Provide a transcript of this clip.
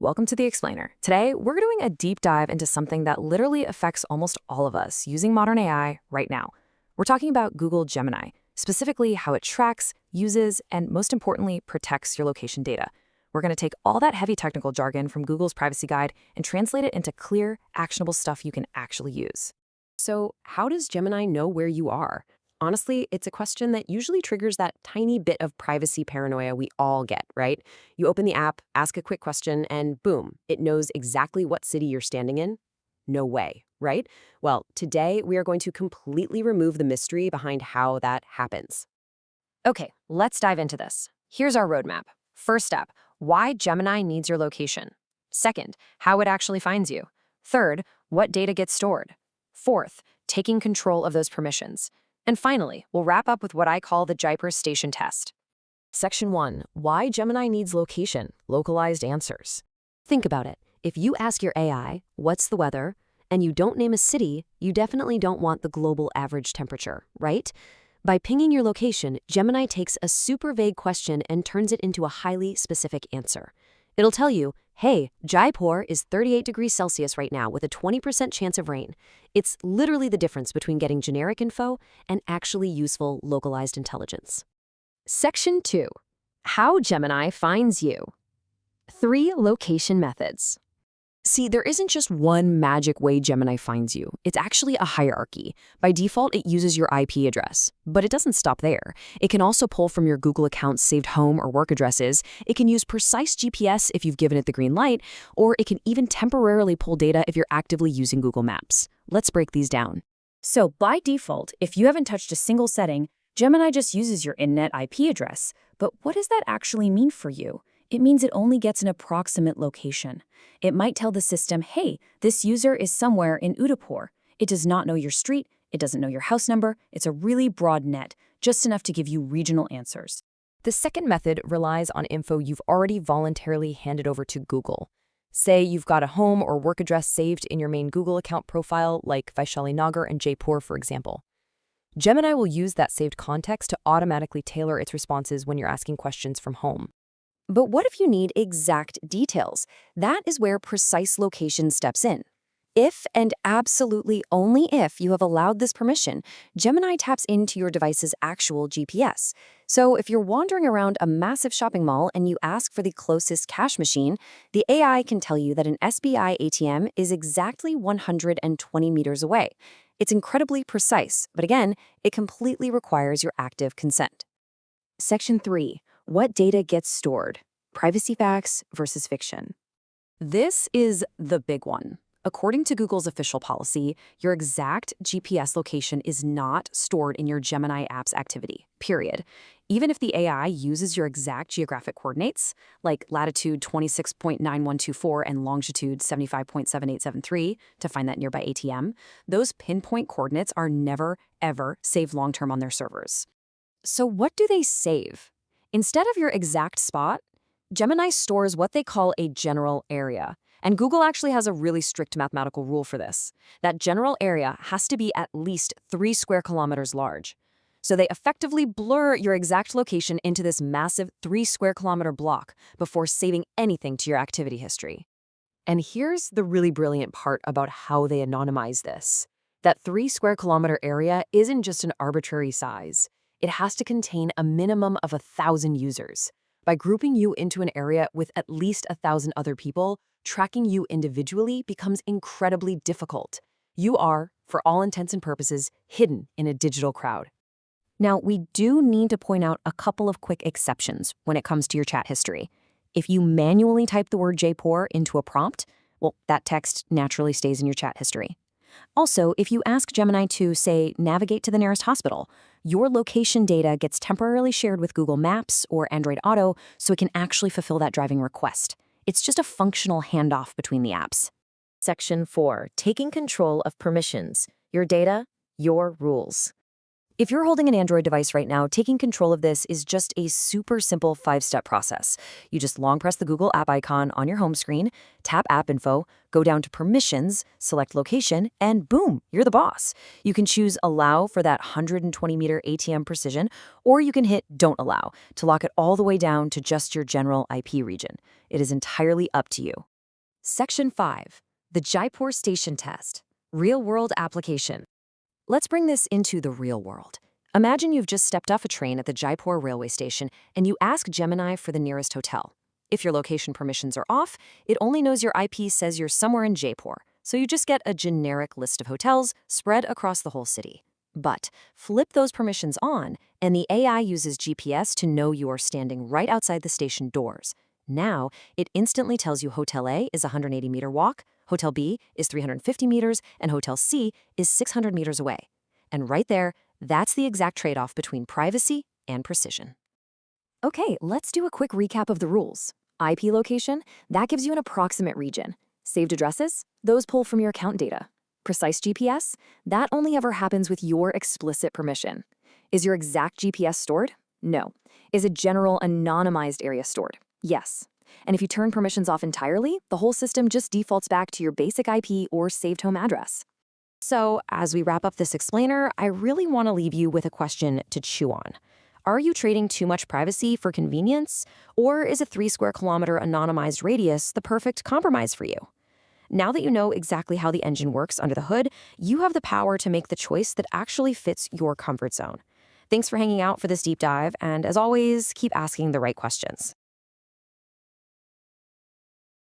Welcome to The Explainer. Today, we're doing a deep dive into something that literally affects almost all of us using modern AI right now. We're talking about Google Gemini, specifically how it tracks, uses, and most importantly, protects your location data. We're going to take all that heavy technical jargon from Google's privacy guide and translate it into clear, actionable stuff you can actually use. So, how does Gemini know where you are? Honestly, it's a question that usually triggers that tiny bit of privacy paranoia we all get, right? You open the app, ask a quick question, and boom, it knows exactly what city you're standing in? No way, right? Well, today we are going to completely remove the mystery behind how that happens. Okay, let's dive into this. Here's our roadmap. First step, why Gemini needs your location. Second, how it actually finds you. Third, what data gets stored. Fourth, taking control of those permissions. And finally, we'll wrap up with what I call the Jaipur Station Test. Section 1. Why Gemini needs location, localized answers. Think about it. If you ask your AI, what's the weather, and you don't name a city, you definitely don't want the global average temperature, right? By pinging your location, Gemini takes a super vague question and turns it into a highly specific answer. It'll tell you, hey, Jaipur is 38 degrees Celsius right now with a 20% chance of rain. It's literally the difference between getting generic info and actually useful localized intelligence. Section 2. How Gemini finds you. 3 location methods. See, there isn't just one magic way Gemini finds you. It's actually a hierarchy. By default, it uses your IP address. But it doesn't stop there. It can also pull from your Google account's saved home or work addresses. It can use precise GPS if you've given it the green light, or it can even temporarily pull data if you're actively using Google Maps. Let's break these down. So by default, if you haven't touched a single setting, Gemini just uses your internet IP address. But what does that actually mean for you? It means it only gets an approximate location. It might tell the system, hey, this user is somewhere in Udaipur. It does not know your street, it doesn't know your house number, it's a really broad net, just enough to give you regional answers. The second method relies on info you've already voluntarily handed over to Google. Say you've got a home or work address saved in your main Google account profile, like Vaishali Nagar and Jaipur, for example. Gemini will use that saved context to automatically tailor its responses when you're asking questions from home. But what if you need exact details? That is where precise location steps in. If and absolutely only if you have allowed this permission, Gemini taps into your device's actual GPS. So if you're wandering around a massive shopping mall and you ask for the closest cash machine, the AI can tell you that an SBI ATM is exactly 120 meters away. It's incredibly precise, but again, it completely requires your active consent. Section 3. What data gets stored? Privacy facts versus fiction. This is the big one. According to Google's official policy, your exact GPS location is not stored in your Gemini app's activity, period. Even if the AI uses your exact geographic coordinates, like latitude 26.9124 and longitude 75.7873 to find that nearby ATM, those pinpoint coordinates are never, ever saved long-term on their servers. So what do they save? Instead of your exact spot, Gemini stores what they call a general area. And Google actually has a really strict mathematical rule for this. That general area has to be at least 3 square kilometers large. So they effectively blur your exact location into this massive 3 square kilometer block before saving anything to your activity history. And here's the really brilliant part about how they anonymize this. That 3 square kilometer area isn't just an arbitrary size. It has to contain a minimum of 1,000 users. By grouping you into an area with at least 1,000 other people, tracking you individually becomes incredibly difficult. You are, for all intents and purposes, hidden in a digital crowd. Now, we do need to point out a couple of quick exceptions when it comes to your chat history. If you manually type the word Jaipur into a prompt, well, that text naturally stays in your chat history. Also, if you ask Gemini to, say, navigate to the nearest hospital, your location data gets temporarily shared with Google Maps or Android Auto so it can actually fulfill that driving request. It's just a functional handoff between the apps. Section 4. Taking control of permissions. Your data, your rules. If you're holding an Android device right now, taking control of this is just a super simple 5-step process. You just long press the Google app icon on your home screen, tap App Info, go down to Permissions, select Location, and boom, you're the boss. You can choose Allow for that 120-meter ATM precision, or you can hit Don't Allow to lock it all the way down to just your general IP region. It is entirely up to you. Section 5. The Jaipur Station Test. Real-world application. Let's bring this into the real world. Imagine you've just stepped off a train at the Jaipur railway station and you ask Gemini for the nearest hotel. If your location permissions are off, it only knows your IP says you're somewhere in Jaipur, so you just get a generic list of hotels spread across the whole city. But flip those permissions on, and the AI uses GPS to know you are standing right outside the station doors. Now, it instantly tells you Hotel A is a 180-meter walk, Hotel B is 350 meters, and Hotel C is 600 meters away. And right there, that's the exact trade-off between privacy and precision. Okay, let's do a quick recap of the rules. IP location, that gives you an approximate region. Saved addresses, those pull from your account data. Precise GPS, that only ever happens with your explicit permission. Is your exact GPS stored? No. Is a general anonymized area stored? Yes. And if you turn permissions off entirely, the whole system just defaults back to your basic IP or saved home address. So, as we wrap up this explainer, I really want to leave you with a question to chew on. Are you trading too much privacy for convenience? Or is a 3-square-kilometer anonymized radius the perfect compromise for you? Now that you know exactly how the engine works under the hood, you have the power to make the choice that actually fits your comfort zone. Thanks for hanging out for this deep dive, and as always, keep asking the right questions.